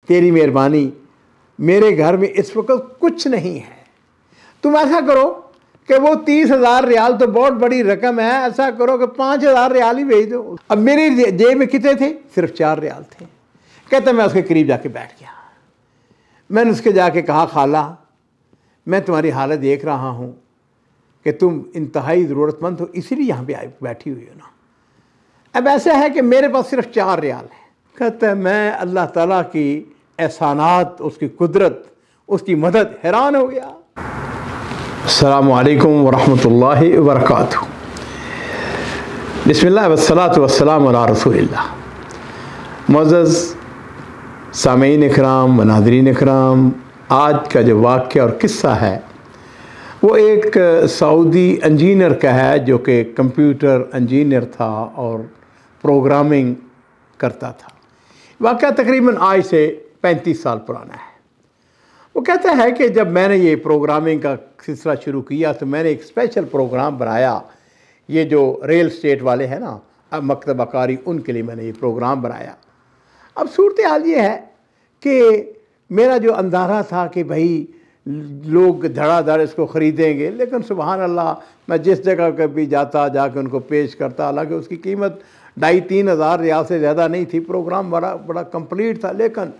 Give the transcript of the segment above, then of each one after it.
तेरी मेहरबानी, मेरे घर में इस वक्त कुछ नहीं है। तुम ऐसा करो कि वो 30,000 रियाल तो बहुत बड़ी रकम है, ऐसा करो कि 5,000 रियाल ही भेज दो। अब मेरी जेब में कितने थे? सिर्फ 4 रियाल थे। कहते मैं उसके करीब जाके बैठ गया। मैंने उसके जाके कहा, खाला मैं तुम्हारी हालत देख रहा हूँ कि तुम इंतहाई ज़रूरतमंद हो, इसीलिए यहाँ पे बैठी हुई हो ना। अब ऐसा है कि मेरे पास सिर्फ 4 रियाल है। कहते हैं मैं अल्लाह ताला की एहसानात, उसकी कुदरत, उसकी मदद हैरान हो गया। अस्सलामु अलैकुम वरहमतुल्लाहि वबरकातुहू। बिस्मिल्लाह वस्सलातु वस्सलामु अला रसूलिल्लाह। मुअज़्ज़ज़ सामीन इकराम व नाज़रीन इकराम, आज का जो वाक़या और किस्सा है वो एक सऊदी इंजीनियर का है जो कि कंप्यूटर इंजीनियर था और प्रोग्रामिंग करता था। वाक़या तकरीबन आज से 35 साल पुराना है। वो कहता है कि जब मैंने ये प्रोग्रामिंग का सिलसिला शुरू किया तो मैंने एक स्पेशल प्रोग्राम बनाया। ये जो रियल एस्टेट वाले हैं ना, अब मकतबा कारी, उनके लिए मैंने ये प्रोग्राम बनाया। अब सूरत हाल ये है कि मेरा जो अंदाज़ा था कि भाई लोग धड़ाधड़ इसको ख़रीदेंगे, लेकिन सुबहान अल्लाह मैं जिस जगह पर भी जाता जाके उनको पेश करता, हालांकि उसकी कीमत 2,500-3 हज़ार रियाल से ज़्यादा नहीं थी। प्रोग्राम बड़ा कंप्लीट था, लेकिन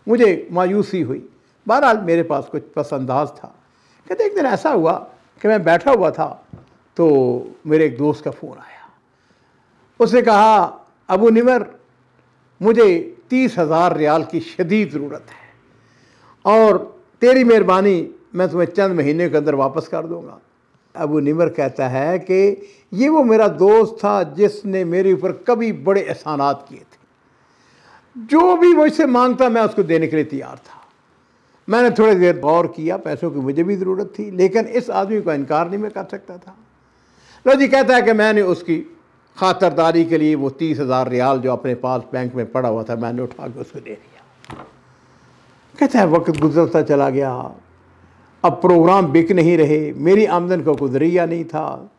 मुझे मायूसी हुई। बहरहाल मेरे पास कुछ पसंदाज था। कहते एक दिन ऐसा हुआ कि मैं बैठा हुआ था तो मेरे एक दोस्त का फ़ोन आया। उसने कहा, अबू निमर, मुझे 30,000 रियाल की शदीद ज़रूरत है और तेरी मेहरबानी, मैं तुम्हें चंद महीने के अंदर वापस कर दूँगा। अबू निमर कहता है कि ये वो मेरा दोस्त था जिसने मेरे ऊपर कभी बड़े एहसानात किए थे। जो भी मुझसे मांगता मैं उसको देने के लिए तैयार था। मैंने थोड़ी देर गौर किया, पैसों की मुझे भी ज़रूरत थी, लेकिन इस आदमी को इनकार नहीं मैं कर सकता था। लो जी, कहता है कि मैंने उसकी खातरदारी के लिए वो 30,000 रियाल जो अपने पास बैंक में पड़ा हुआ था, मैंने उठा के उसको दे दिया। कहता है वक्त गुजरता चला गया, अब प्रोग्राम बिक नहीं रहे, मेरी आमदन का कोई ज़रिया नहीं था।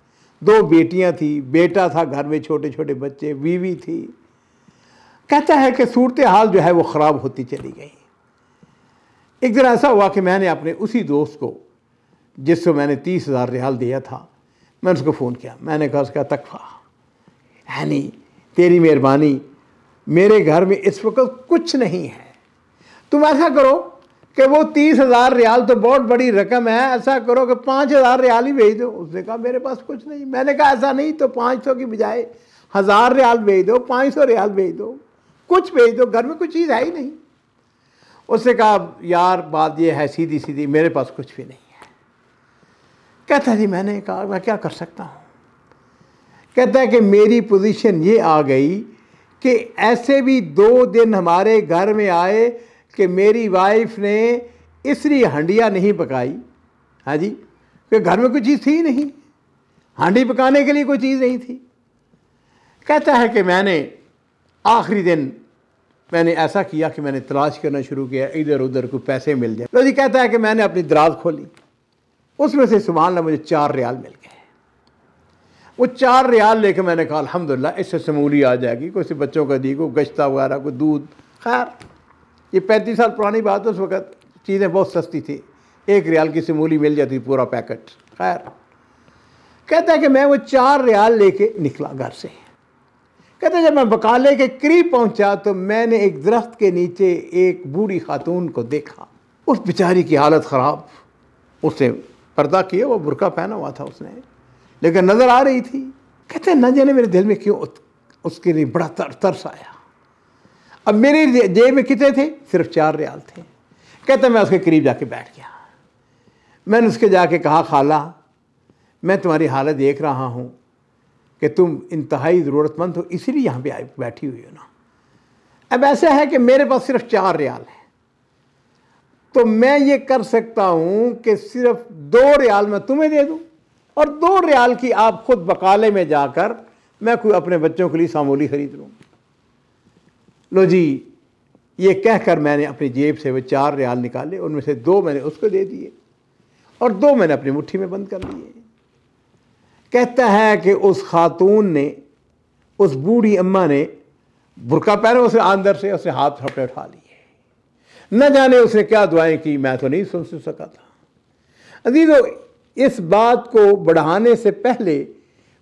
2 बेटियां थी, बेटा था घर में, छोटे छोटे बच्चे, बीवी थी। कहता है कि सूरत हाल जो है वो ख़राब होती चली गई। एक दिन ऐसा हुआ कि मैंने अपने उसी दोस्त को जिसको मैंने 30,000 रियाल दिया था, मैंने उसको फ़ोन किया। मैंने कहा, उसका तकफ़ा यानी तेरी मेहरबानी, मेरे घर में इस वक्त कुछ नहीं है। तुम ऐसा करो कि वो 30,000 रियाल तो बहुत बड़ी रकम है, ऐसा करो कि 5,000 रियाल ही भेज दो। उसने कहा मेरे पास कुछ नहीं। मैंने कहा ऐसा नहीं तो 500 की बजाय 1,000 रियाल भेज दो, 500 रियाल भेज दो, कुछ भेज दो, घर में कुछ चीज़ है ही नहीं। उसने कहा यार बात ये है सीधी सीधी, मेरे पास कुछ भी नहीं है। कहता है जी, मैंने कहा मैं क्या कर सकता हूँ। कहता है कि मेरी पोजीशन ये आ गई कि ऐसे भी 2 दिन हमारे घर में आए कि मेरी वाइफ ने इसलिए हंडिया नहीं पकाई, हाँ जी, कि घर में कोई चीज़ थी नहीं, हांडी पकाने के लिए कोई चीज़ नहीं थी। कहता है कि मैंने आखिरी दिन मैंने ऐसा किया कि मैंने तलाश करना शुरू किया, इधर उधर को पैसे मिल जाए। तो जी कहता है कि मैंने अपनी दराज खोली, उसमें से सुभान अल्लाह मुझे 4 रियाल मिल गए। वो 4 रियाल लेके मैंने कहा अल्हम्दुलिल्लाह, इससे समूली आ जाएगी, कोई से बच्चों का दी, कोई गश्ता वगैरह, कोई दूध। खैर ये 35 साल पुरानी बात है, उस वक़्त चीज़ें बहुत सस्ती थी, 1 रियाल की समूली मिल जाती पूरा पैकेट। खैर कहता है कि मैं वो 4 रियाल लेके निकला घर से। कहते जब मैं बकाले के करीब पहुंचा तो मैंने एक दरख्त के नीचे एक बूढ़ी खातून को देखा। उस बेचारी की हालत ख़राब, उसने पर्दा किया, वो बुर्का पहना हुआ था उसने, लेकिन नज़र आ रही थी। कहते न जाने मेरे दिल में क्यों उसके लिए बड़ा तरस आया। अब मेरी जेब में कितने थे? सिर्फ 4 रियाल थे। कहते मैं उसके करीब जाके बैठ गया। मैंने उसके जाके कहा, खाला मैं तुम्हारी हालत देख रहा हूँ कि तुम इंतहाई ज़रूरतमंद हो, इसीलिए यहाँ पे बैठी हुई हो ना। अब ऐसा है कि मेरे पास सिर्फ 4 रियाल है, तो मैं ये कर सकता हूँ कि सिर्फ 2 रियाल मैं तुम्हें दे दूँ और 2 रियाल की आप खुद बकाले में जाकर मैं कोई अपने बच्चों के लिए सामूली ख़रीद लूँ। लो जी, ये कहकर मैंने अपनी जेब से वो 4 रियाल निकाले, उनमें से 2 मैंने उसको दे दिए और 2 मैंने अपनी मुट्ठी में बंद कर लिए। कहता है कि उस खातून ने, उस बूढ़ी अम्मा ने बुर्का पहना, उसे अंदर से उसने हाथ थपड़े उठा लिए। न जाने उसने क्या दुआएं की, मैं तो नहीं सोच सका था। अजीज़ों, इस बात को बढ़ाने से पहले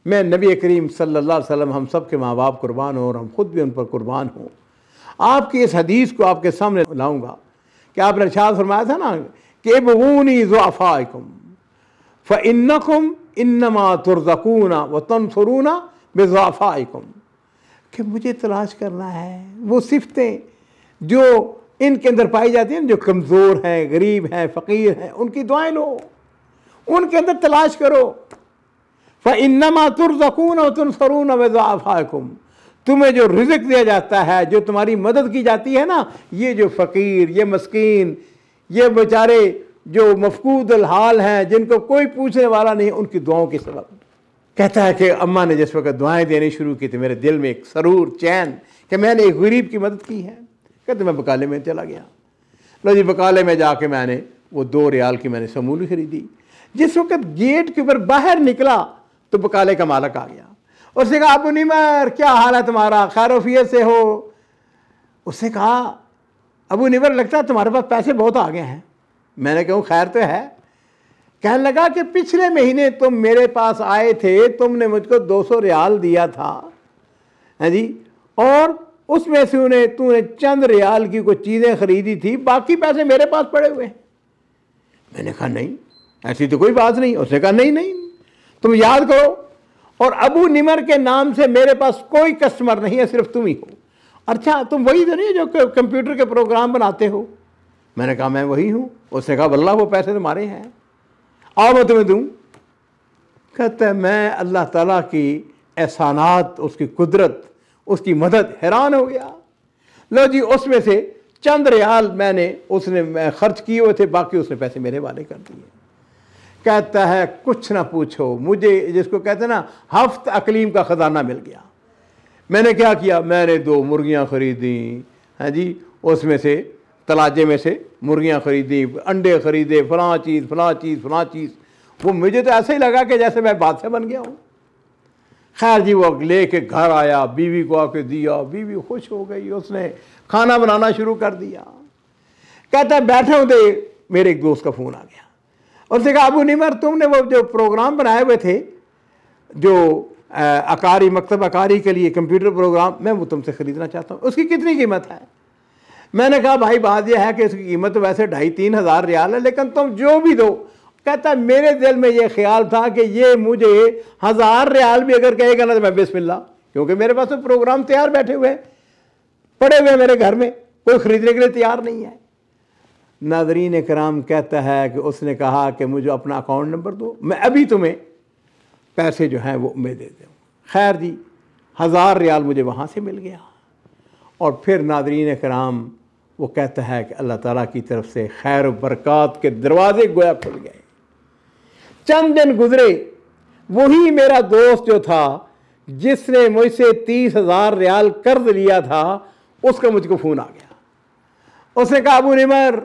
मैं नबी करीम सल्लल्लाहु अलैहि वसल्लम, हम सब के माँ बाप कुर्बान हों और हम खुद भी उन पर कुर्बान हों, आपकी इस हदीस को आपके सामने लाऊंगा कि आपने इरशाद फरमाया था ना कि इब्गूनी ज़ुअफ़ाइकुम फ़इन्नकुम इन्नमा तुरज़क़ूना व तनसुरूना बिज़ुअफ़ाइकुम, कि मुझे तलाश करना है वो सिफ़तें जो इनके अंदर पाई जाती हैं, जो कमज़ोर हैं, गरीब हैं, फ़कीर हैं, उनकी दुआएं लो, उनके अंदर तलाश करो। फ़इन्नमा तुरज़क़ूना व तनसुरूना बिज़ुअफ़ाइकुम, तुम्हें जो रिज़्क़ दिया जाता है, जो तुम्हारी मदद की जाती है ना, ये जो फ़कीर, ये मस्कीन, ये बेचारे जो मफकूदुल हाल हैं, जिनको कोई पूछने वाला नहीं, उनकी दुआओं के सबब। कहता है कि अम्मा ने जिस वक्त दुआएं देनी शुरू की थी, मेरे दिल में एक सरूर, चैन कि मैंने एक गरीब की मदद की है। कहते मैं बकाले में चला गया। लो जी, बकाले में जाके मैंने वो 2 रियाल की मैंने समूली खरीदी। जिस वक्त गेट के ऊपर बाहर निकला तो बकाले का मालिक आ गया। उसने कहा, अबू निमर क्या हाल है तुम्हारा, खैरोफियत से हो? उसने कहा, अबू निमर लगता है तुम्हारे पास पैसे बहुत आ गए हैं। मैंने कहा खैर तो है। कहने लगा कि पिछले महीने तुम मेरे पास आए थे, तुमने मुझको 200 रियाल दिया था, है जी, और उसमें से तूने चंद रियाल की कुछ चीज़ें खरीदी थी, बाकी पैसे मेरे पास पड़े हुए हैं। मैंने कहा नहीं, ऐसी तो कोई बात नहीं। उसने कहा नहीं नहीं, तुम याद करो, और अबू निमर के नाम से मेरे पास कोई कस्टमर नहीं है, सिर्फ तुम ही हो। अच्छा, तुम वही तो नहीं जो कंप्यूटर के प्रोग्राम बनाते हो? मैंने कहा मैं वही हूँ। उसने कहा वल्लाह वो पैसे तुम्हारे हैं, आओ मैं तुम्हें दूँ। कहता है मैं अल्लाह ताला की एहसानात, उसकी कुदरत, उसकी मदद हैरान हो गया। लो जी, उसमें से चंद रियाल उसने खर्च किए हुए थे, बाकी उसने पैसे मेरे वाले कर दिए। कहता है कुछ ना पूछो, मुझे जिसको कहते हैं ना हफ्त अकलीम का ख़जाना मिल गया। मैंने क्या किया, मैंने 2 मुर्गियाँ ख़रीदी, हैं जी, उसमें से तलाजे में से मुर्गियाँ ख़रीदी, अंडे ख़रीदे, फ़लाँ चीज़ फ़लाँ चीज़ फ़लाँ चीज़। वो मुझे तो ऐसे ही लगा कि जैसे मैं बादशाह बन गया हूँ। खैर जी, वो ले के घर आया, बीवी को आके दिया, बीवी खुश हो गई, उसने खाना बनाना शुरू कर दिया। कहता है बैठे होते मेरे एक दोस्त का फ़ोन आ गया। उसने कहा अबू निमर, तुमने वो जो प्रोग्राम बनाए हुए थे, जो अकारी मकतब अकारी के लिए कंप्यूटर प्रोग्राम, मैं वो तुमसे ख़रीदना चाहता हूँ, उसकी कितनी कीमत है? मैंने कहा भाई बात यह है कि इसकी कीमत तो वैसे 2,500-3 हज़ार रियाल है, लेकिन तुम जो भी दो। कहता है मेरे दिल में ये ख्याल था कि ये मुझे 1000 रियाल भी अगर कहेगा ना तो मैं बिस्मिल्लाह, क्योंकि मेरे पास तो प्रोग्राम तैयार बैठे हुए पड़े हुए मेरे घर में, कोई ख़रीदने के लिए तैयार नहीं है। नाज़रीन कराम, कहता है कि उसने कहा कि मुझे अपना अकाउंट नंबर दो, मैं अभी तुम्हें पैसे जो हैं वो मैं दे दूँ। खैर जी, 1000 रियाल मुझे वहाँ से मिल गया। और फिर नाज़रीन कराम, वो कहता है कि अल्लाह ताला की तरफ से खैर बरक़ात के दरवाज़े गोया खुल गए। चंद दिन गुजरे, वही मेरा दोस्त जो था जिसने मुझसे 30,000 रियाल कर्ज लिया था, उसका मुझको फ़ोन आ गया। उसने कहा अबू निमर,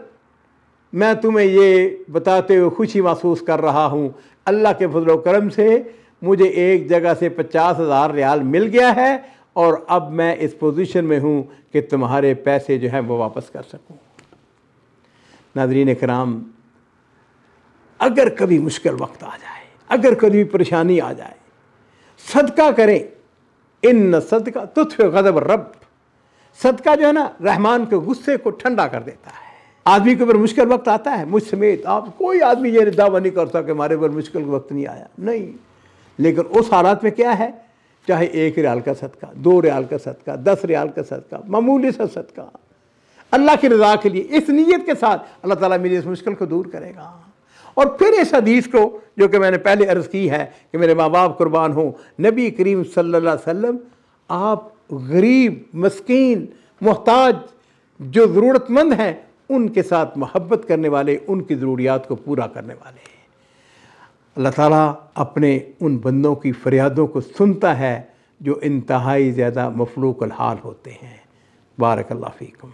मैं तुम्हें ये बताते हुए खुशी महसूस कर रहा हूँ, अल्लाह के फज़ल व करम से मुझे एक जगह से 50,000 रियाल मिल गया है, और अब मैं इस पोजीशन में हूँ कि तुम्हारे पैसे जो हैं वो वापस कर सकूँ। नाज़रीन कराम, अगर कभी मुश्किल वक्त आ जाए, अगर कभी परेशानी आ जाए, सदका करें। इन सदका तुत्फ़े ग़ज़ब रब, सदका जो है ना रहमान के गुस्से को ठंडा कर देता है। आदमी के ऊपर मुश्किल वक्त आता है, मुझ समेत आप कोई आदमी ये दावा नहीं कर सकता कि हमारे ऊपर मुश्किल वक्त नहीं आया, नहीं। लेकिन उस हालात में क्या है, चाहे 1 रियाल का सदका, 2 रियाल का सदका, 10 रियाल का सदका, मामूली सा सदका, अल्लाह की रज़ा के लिए, इस नीयत के साथ अल्लाह ताला मेरी इस मुश्किल को दूर करेगा। और फिर इस हदीस को जो कि मैंने पहले अर्ज़ की है कि मेरे माँ बाप कुर्बान हों, नबी करीम सल्लल्लाहु अलैहि वसल्लम आप गरीब, मस्कीन, मोहताज, जो ज़रूरतमंद हैं, उनके साथ मोहब्बत करने वाले, उनकी ज़रूरियात को पूरा करने वाले। अल्लाह ताला अपने उन बंदों की फ़रियादों को सुनता है जो इंतहाई ज़्यादा मफ़लूक़ुल हाल होते हैं। बारकल्लाहु फ़ीकुम।